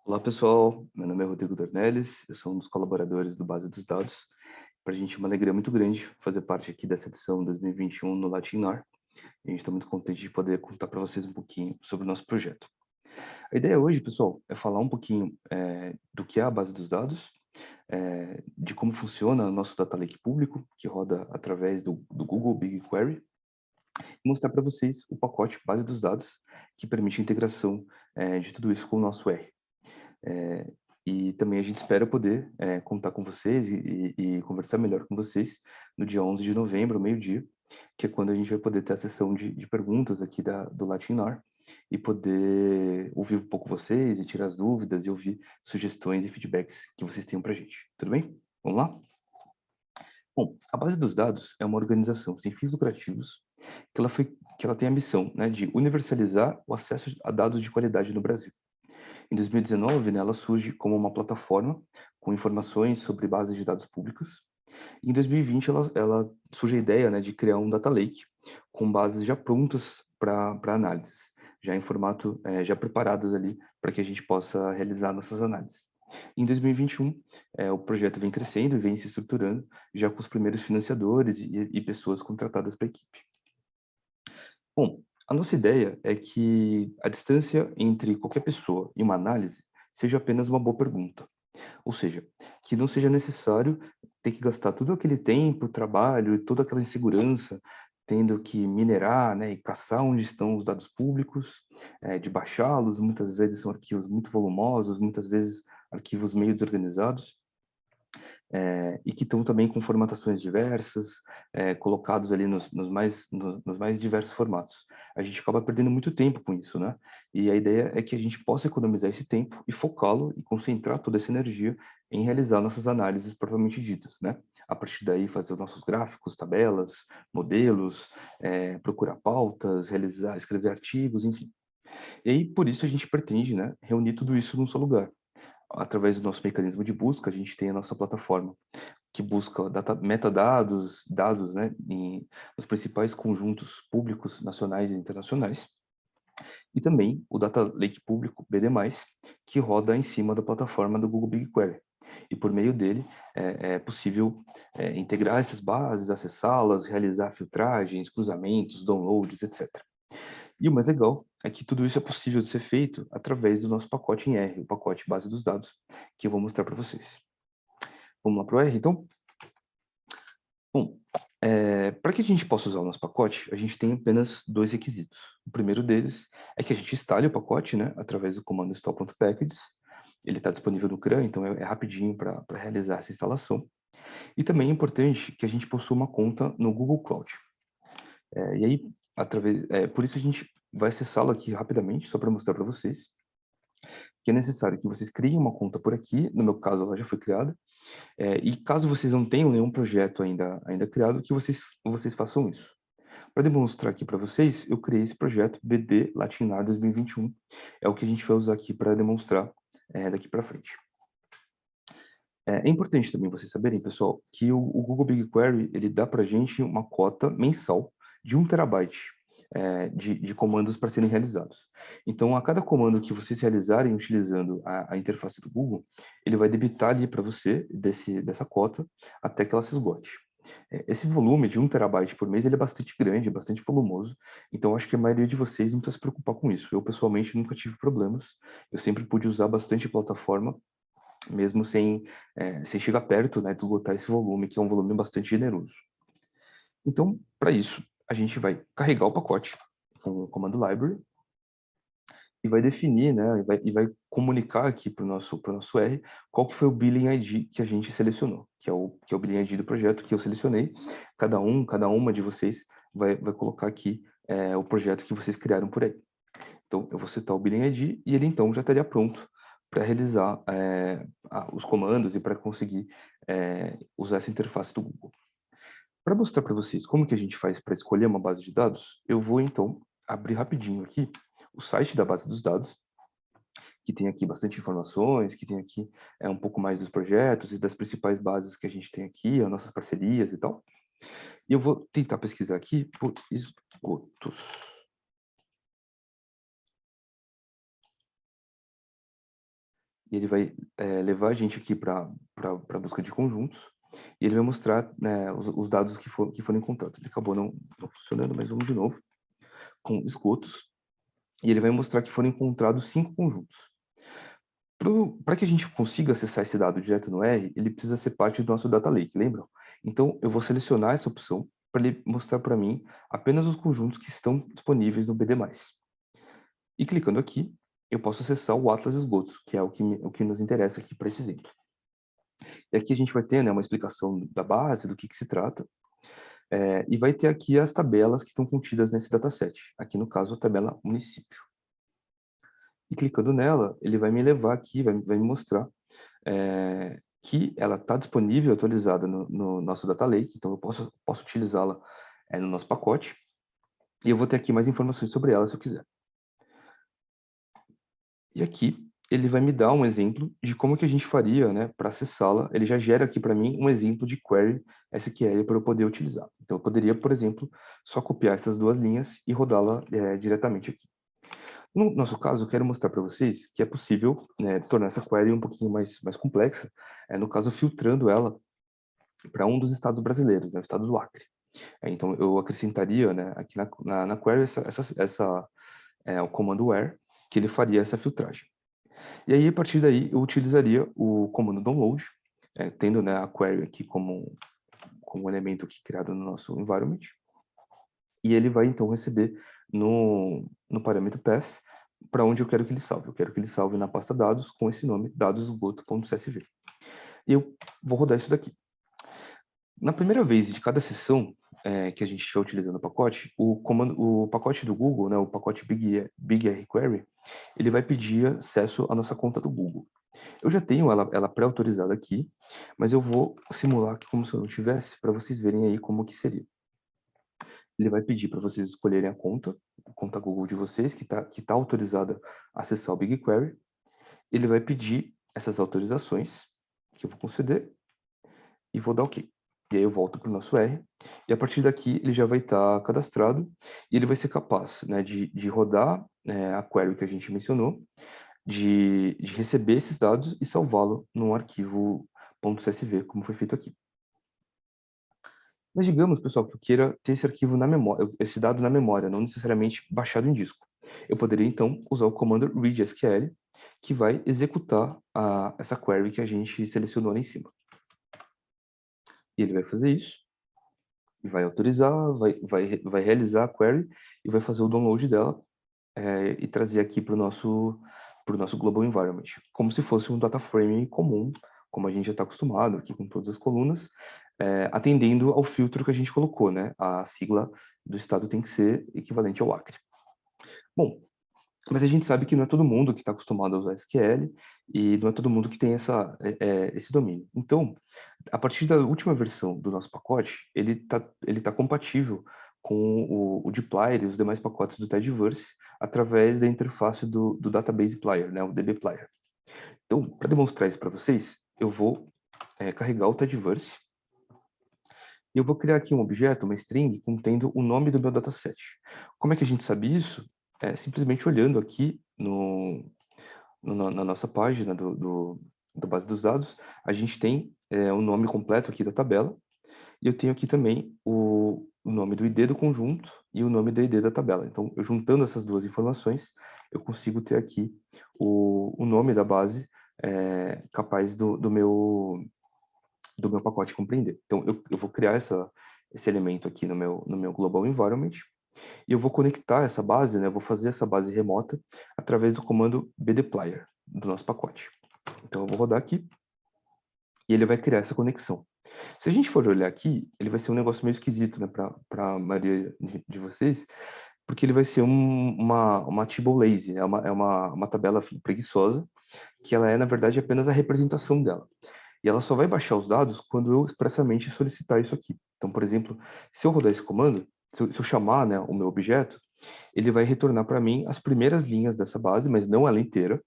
Olá, pessoal. Meu nome é Rodrigo Dornelles, eu sou um dos colaboradores do Base dos Dados. Para a gente é uma alegria muito grande fazer parte aqui dessa edição 2021 no Latinar. E a gente está muito contente de poder contar para vocês um pouquinho sobre o nosso projeto. A ideia hoje, pessoal, é falar um pouquinho do que é a Base dos Dados, de como funciona o nosso Data Lake público, que roda através do Google BigQuery, e mostrar para vocês o pacote Base dos Dados, que permite a integração de tudo isso com o nosso R. E também a gente espera poder contar com vocês e conversar melhor com vocês no dia 11 de novembro, meio-dia, que é quando a gente vai poder ter a sessão de perguntas aqui do Latinar e poder ouvir um pouco vocês e tirar as dúvidas e ouvir sugestões e feedbacks que vocês tenham para a gente. Tudo bem? Vamos lá? Bom, a Base dos Dados é uma organização sem fins lucrativos que ela tem a missão, né, de universalizar o acesso a dados de qualidade no Brasil. Em 2019, né, ela surge como uma plataforma com informações sobre bases de dados públicas. Em 2020, ela surge a ideia, né, de criar um data lake com bases já prontas para análises, já em formato, já preparadas ali para que a gente possa realizar nossas análises. Em 2021, o projeto vem crescendo e vem se estruturando, já com os primeiros financiadores e pessoas contratadas para a equipe. Bom, a nossa ideia é que a distância entre qualquer pessoa e uma análise seja apenas uma boa pergunta. Ou seja, que não seja necessário ter que gastar todo aquele tempo, trabalho e toda aquela insegurança, tendo que minerar, né, e caçar onde estão os dados públicos, de baixá-los, muitas vezes são arquivos muito volumosos, muitas vezes arquivos meio desorganizados, e que estão também com formatações diversas, colocados ali nos mais diversos formatos. A gente acaba perdendo muito tempo com isso, né? E a ideia é que a gente possa economizar esse tempo e focá-lo e concentrar toda essa energia em realizar nossas análises propriamente ditas, né? A partir daí, fazer os nossos gráficos, tabelas, modelos, procurar pautas, realizar, escrever artigos, enfim. E aí, por isso, a gente pretende, né, reunir tudo isso num só lugar. Através do nosso mecanismo de busca, a gente tem a nossa plataforma que busca metadados, dados, né, nos principais conjuntos públicos nacionais e internacionais, e também o Data Lake público BD+, que roda em cima da plataforma do Google BigQuery. E por meio dele é possível integrar essas bases, acessá-las, realizar filtragens, cruzamentos, downloads, etc. E o mais legal é que tudo isso é possível de ser feito através do nosso pacote em R, o pacote base dos dados, que eu vou mostrar para vocês. Vamos lá para o R, então? Bom, para que a gente possa usar o nosso pacote, a gente tem apenas dois requisitos. O primeiro deles é que a gente instale o pacote, né, através do comando install.packages. Ele está disponível no CRAN, então é rapidinho para realizar essa instalação. E também é importante que a gente possua uma conta no Google Cloud. E aí, por isso a gente vai acessá-lo aqui rapidamente, só para mostrar para vocês que é necessário que vocês criem uma conta por aqui. No meu caso, ela já foi criada. E caso vocês não tenham nenhum projeto ainda criado, que vocês façam isso. Para demonstrar aqui para vocês, eu criei esse projeto BD Latinar 2021. É o que a gente vai usar aqui para demonstrar daqui para frente. É importante também vocês saberem, pessoal, que o Google BigQuery ele dá para a gente uma cota mensal de 1 TB de comandos para serem realizados. Então, a cada comando que vocês realizarem utilizando a interface do Google, ele vai debitar ali para você dessa cota até que ela se esgote. Esse volume de 1 TB por mês ele é bastante grande, é bastante volumoso, então acho que a maioria de vocês não precisa se preocupar com isso. Eu, pessoalmente, nunca tive problemas, eu sempre pude usar bastante a plataforma, mesmo sem chegar perto, né, de esgotar esse volume, que é um volume bastante generoso. Então, para isso, a gente vai carregar o pacote com o comando library e vai definir, né, e vai comunicar aqui para o nosso R qual que foi o billing ID que a gente selecionou, que é o billing ID do projeto que eu selecionei. Cada uma de vocês vai colocar aqui o projeto que vocês criaram por aí. Então, eu vou citar o billing ID e ele então já estaria pronto para realizar os comandos e para conseguir usar essa interface do Google. Para mostrar para vocês como que a gente faz para escolher uma base de dados, eu vou então abrir rapidinho aqui o site da base dos dados, que tem aqui bastante informações, que tem aqui um pouco mais dos projetos e das principais bases que a gente tem aqui, as nossas parcerias e tal. E eu vou tentar pesquisar aqui por esgotos. e ele vai levar a gente aqui para a busca de conjuntos, e ele vai mostrar, né, os dados que foram encontrados. Ele acabou não funcionando, mas vamos de novo, com esgotos, e ele vai mostrar que foram encontrados 5 conjuntos. Para que a gente consiga acessar esse dado direto no R, ele precisa ser parte do nosso data lake, lembram? Então, eu vou selecionar essa opção para ele mostrar para mim apenas os conjuntos que estão disponíveis no BD+. E clicando aqui, eu posso acessar o Atlas Esgotos, que é o que nos interessa aqui para esse exemplo. E aqui a gente vai ter, né, uma explicação da base, do que se trata, e vai ter aqui as tabelas que estão contidas nesse dataset. Aqui, no caso, a tabela município. E clicando nela, ele vai me levar aqui, vai me mostrar que ela está disponível, atualizada no nosso Data Lake, então eu posso utilizá-la no nosso pacote, e eu vou ter aqui mais informações sobre ela se eu quiser. E aqui ele vai me dar um exemplo de como que a gente faria, né, para acessá-la. Ele já gera aqui para mim um exemplo de query SQL para eu poder utilizar. Então eu poderia, por exemplo, só copiar essas 2 linhas e rodá-la diretamente aqui. No nosso caso, eu quero mostrar para vocês que é possível, né, tornar essa query um pouquinho mais complexa, no caso, filtrando ela para um dos estados brasileiros, né, o estado do Acre. Então, eu acrescentaria, né, aqui na query o comando where, que ele faria essa filtragem. E aí, a partir daí, eu utilizaria o comando download, tendo, né, a query aqui como um elemento aqui criado no nosso environment, e ele vai, então, receber no parâmetro path para onde eu quero que ele salve. Eu quero que ele salve na pasta dados com esse nome, dadosesgoto.csv. E eu vou rodar isso daqui. Na primeira vez de cada sessão que a gente estiver utilizando o pacote, o pacote do Google, né, o pacote BigQuery, ele vai pedir acesso à nossa conta do Google. Eu já tenho ela pré-autorizada aqui, mas eu vou simular aqui como se eu não tivesse, para vocês verem aí como que seria. Ele vai pedir para vocês escolherem a conta Google de vocês, que tá autorizada a acessar o BigQuery. Ele vai pedir essas autorizações, que eu vou conceder, e vou dar OK. E aí eu volto para o nosso R, e a partir daqui ele já vai estar cadastrado, e ele vai ser capaz, né, de rodar a query que a gente mencionou, de receber esses dados e salvá-lo num arquivo .csv, como foi feito aqui. Mas digamos, pessoal, que eu queira ter esse arquivo na memória, esse dado na memória, não necessariamente baixado em disco. Eu poderia, então, usar o comando readsql, que vai executar essa query que a gente selecionou lá em cima. E ele vai fazer isso, e vai autorizar, vai realizar a query, e vai fazer o download dela, e trazer aqui para o nosso Global Environment, como se fosse um data frame comum, como a gente já está acostumado aqui com todas as colunas, atendendo ao filtro que a gente colocou, né? A sigla do estado tem que ser equivalente ao Acre. Bom, mas a gente sabe que não é todo mundo que está acostumado a usar SQL e não é todo mundo que tem esse domínio. Então, a partir da última versão do nosso pacote, ele tá compatível com o dplyr e os demais pacotes do Tidyverse através da interface do Database Player, né, o dbPlayer. Então, para demonstrar isso para vocês, eu vou carregar o Tidyverse e eu vou criar aqui um objeto, uma string, contendo o nome do meu dataset. Como é que a gente sabe isso? Simplesmente olhando aqui na nossa página da base dos dados, a gente tem o nome completo aqui da tabela, e eu tenho aqui também o nome do ID do conjunto e o nome do ID da tabela. Então, eu juntando essas duas informações, eu consigo ter aqui o nome da base capaz do meu pacote compreender. Então, eu vou criar esse elemento aqui no meu Global Environment, e eu vou conectar essa base, né, eu vou fazer essa base remota através do comando bdplyr do nosso pacote. Então, eu vou rodar aqui, e ele vai criar essa conexão. Se a gente for olhar aqui, ele vai ser um negócio meio esquisito, né, para a maioria de vocês, porque ele vai ser uma table lazy, é uma tabela preguiçosa, que ela na verdade, apenas a representação dela. E ela só vai baixar os dados quando eu expressamente solicitar isso aqui. Então, por exemplo, se eu rodar esse comando, se eu chamar, né, o meu objeto, ele vai retornar para mim as primeiras linhas dessa base, mas não ela inteira,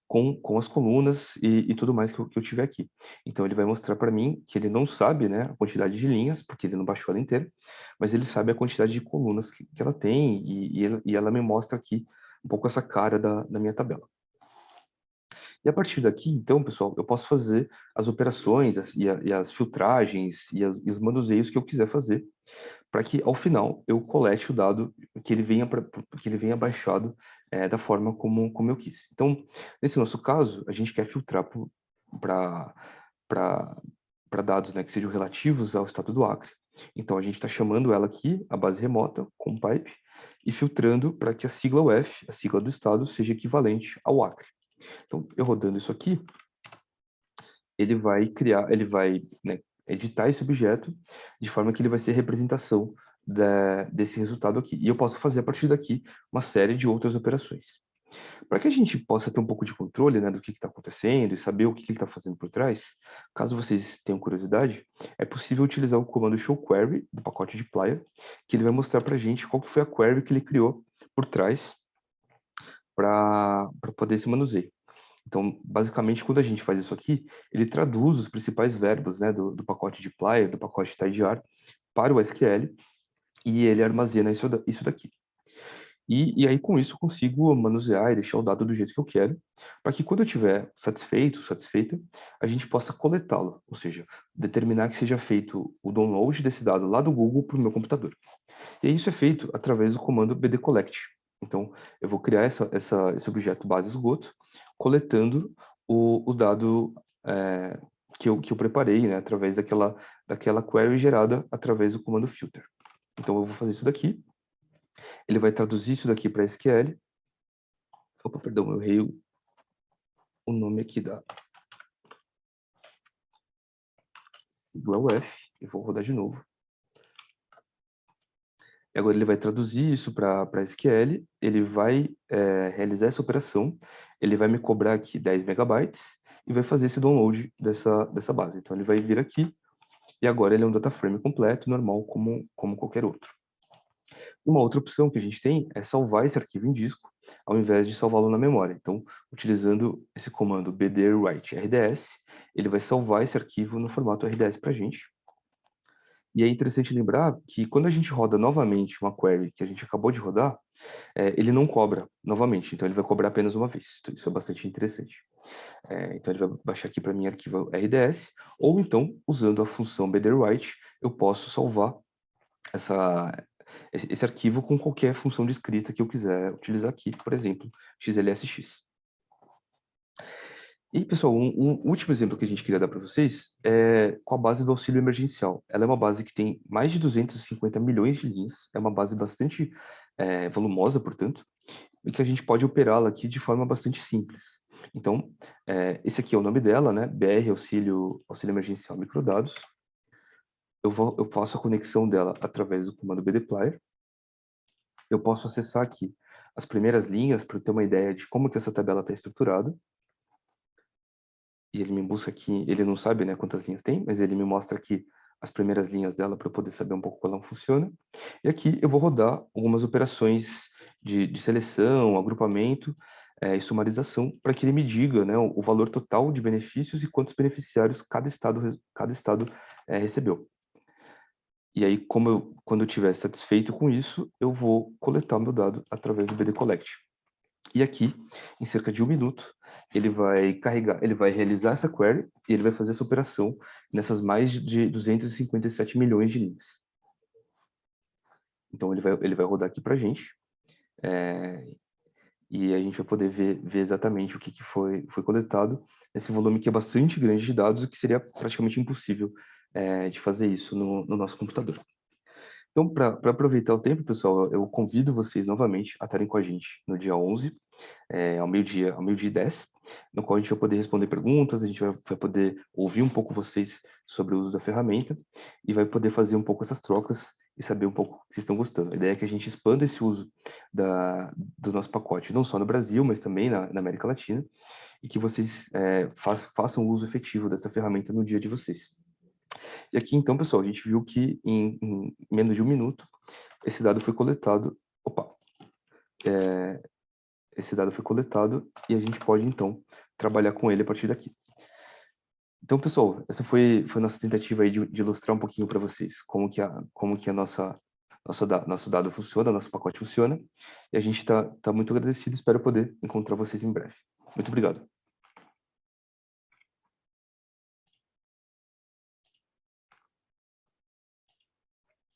com as colunas e tudo mais que eu tiver aqui. Então, ele vai mostrar para mim que ele não sabe, né, a quantidade de linhas, porque ele não baixou ela inteira, mas ele sabe a quantidade de colunas que ela tem, e ela me mostra aqui um pouco essa cara da minha tabela. E a partir daqui, então, pessoal, eu posso fazer as operações e as filtragens e os manuseios que eu quiser fazer, para que, ao final, eu colete o dado, que ele venha baixado da forma como eu quis. Então, nesse nosso caso, a gente quer filtrar para dados, né, que sejam relativos ao estado do Acre. Então, a gente está chamando ela aqui, a base remota, com pipe, e filtrando para que a sigla UF, a sigla do estado, seja equivalente ao Acre. Então, eu rodando isso aqui, ele vai, né, editar esse objeto de forma que ele vai ser representação desse resultado aqui. E eu posso fazer a partir daqui uma série de outras operações. Para que a gente possa ter um pouco de controle, né, do que está acontecendo e saber o que ele está fazendo por trás, caso vocês tenham curiosidade, é possível utilizar o comando showQuery do pacote de Dplyr, que ele vai mostrar para a gente qual que foi a query que ele criou por trás para poder esse manuseio. Então, basicamente, quando a gente faz isso aqui, ele traduz os principais verbos, né, do pacote de Dplyr, do pacote tidyr, para o SQL, e ele armazena isso daqui. E aí, com isso, eu consigo manusear e deixar o dado do jeito que eu quero, para que quando eu estiver satisfeito, satisfeita, a gente possa coletá-lo, ou seja, determinar que seja feito o download desse dado lá do Google para o meu computador. E isso é feito através do comando bdcollect. Então, eu vou criar esse objeto base esgoto, coletando o dado que eu preparei, né, através daquela query gerada através do comando filter. Então, eu vou fazer isso daqui. Ele vai traduzir isso daqui para SQL. Opa, perdão, eu errei o nome aqui da sigla UF. Eu vou rodar de novo. E agora ele vai traduzir isso para SQL, ele vai realizar essa operação, ele vai me cobrar aqui 10 megabytes e vai fazer esse download dessa base. Então ele vai vir aqui e agora ele é um data frame completo, normal, como qualquer outro. Uma outra opção que a gente tem é salvar esse arquivo em disco, ao invés de salvá-lo na memória. Então, utilizando esse comando bdwrite RDS, ele vai salvar esse arquivo no formato RDS para a gente. E é interessante lembrar que quando a gente roda novamente uma query que a gente acabou de rodar, ele não cobra novamente, então ele vai cobrar apenas uma vez. Então, isso é bastante interessante. Então ele vai baixar aqui para mim arquivo RDS, ou então, usando a função bdwrite, eu posso salvar esse arquivo com qualquer função de escrita que eu quiser utilizar aqui, por exemplo, xlsx. E, pessoal, um último exemplo que a gente queria dar para vocês é com a base do auxílio emergencial. Ela é uma base que tem mais de 250 milhões de linhas, é uma base bastante volumosa, portanto, e que a gente pode operá-la aqui de forma bastante simples. Então, esse aqui é o nome dela, né? BR Auxílio Emergencial Microdados. Eu faço a conexão dela através do comando bdplyr. Eu posso acessar aqui as primeiras linhas para ter uma ideia de como que essa tabela está estruturada. E ele me busca aqui, ele não sabe, né, quantas linhas tem, mas ele me mostra aqui as primeiras linhas dela para eu poder saber um pouco como ela funciona. E aqui eu vou rodar algumas operações de seleção, agrupamento e sumarização para que ele me diga, né, o valor total de benefícios e quantos beneficiários cada estado recebeu. E aí, quando eu estiver satisfeito com isso, eu vou coletar meu dado através do bdcollect. E aqui, em cerca de 1 minuto, ele vai carregar, ele vai realizar essa query e ele vai fazer essa operação nessas mais de 257 milhões de linhas. Então, ele vai rodar aqui para a gente e a gente vai poder ver exatamente o que foi coletado nesse volume que é bastante grande de dados, o que seria praticamente impossível de fazer isso no nosso computador. Então, para aproveitar o tempo, pessoal, eu convido vocês novamente a estarem com a gente no dia 11, ao meio-dia e 10, no qual a gente vai poder responder perguntas, a gente vai poder ouvir um pouco vocês sobre o uso da ferramenta e vai poder fazer um pouco essas trocas e saber um pouco se estão gostando. A ideia é que a gente expanda esse uso do nosso pacote, não só no Brasil, mas também na América Latina, e que vocês façam uso efetivo dessa ferramenta no dia de vocês. E aqui, então, pessoal, a gente viu que em menos de 1 minuto, esse dado foi coletado. Opa! Esse dado foi coletado e a gente pode, então, trabalhar com ele a partir daqui. Então, pessoal, essa foi a nossa tentativa aí de ilustrar um pouquinho para vocês como que nosso dado funciona, nosso pacote funciona. E a gente está muito agradecido, espero poder encontrar vocês em breve. Muito obrigado.